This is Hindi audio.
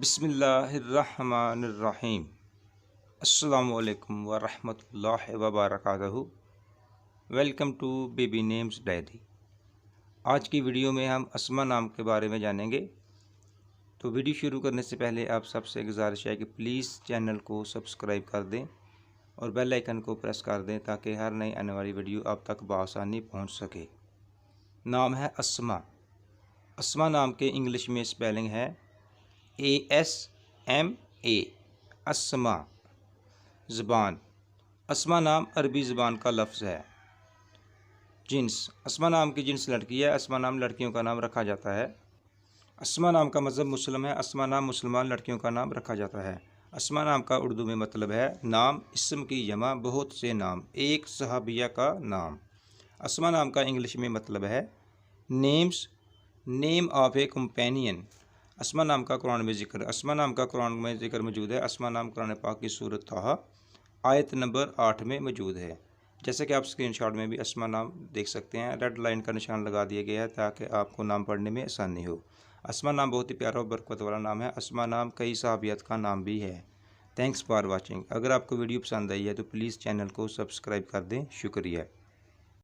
बिस्मिल्लाहिर्रहमानिर्रहीम। अस्सलामुअलैकुम वरहमतुल्लाहि वबरकातुहू। Welcome to baby names diary. आज की वीडियो में हम अस्मा नाम के बारे में जानेंगे। तो वीडियो शुरू करने से पहले आप सबसे गुजारिश है कि प्लीज़ चैनल को सब्सक्राइब कर दें और बेल आइकन को प्रेस कर दें ताकि हर नई आने वाली वीडियो आप तक बआसानी पहुंच सके। नाम है अस्मा। अस्मा नाम के इंग्लिश में स्पेलिंग है ASMA, अस्मा। ज़बान, अस्मा नाम अरबी ज़बान का लफ्ज़ है। जिन्स, अस्मा नाम की जिन्स लड़की है। अस्मा नाम लड़कियों का नाम रखा जाता है। अस्मा नाम का मज़हब मुस्लिम है। अस्मा नाम मुसलमान लड़कियों का नाम रखा जाता है। अस्मा नाम का उर्दू में मतलब है नाम, इस्म की जमा, बहुत से नाम, एक सहाबिया का नाम। अस्मा नाम का इंग्लिश में मतलब है names, name of a companion. अस्मा नाम का कुरान में ज़िक्र, अस्मा नाम का कुरान में ज़िक्र मौजूद है। अस्मा नाम कुरान पाक की सूरत ताहा आयत नंबर 8 में मौजूद है। जैसे कि आप स्क्रीनशॉट में भी अस्मा नाम देख सकते हैं। रेड लाइन का निशान लगा दिया गया है ताकि आपको नाम पढ़ने में आसानी हो। अस्मा नाम बहुत ही प्यारा और बरकत वाला नाम है। अस्मा नाम कई सहाबियत का नाम भी है। Thanks for watching. अगर आपको वीडियो पसंद आई है तो प्लीज़ चैनल को सब्सक्राइब कर दें। शुक्रिया।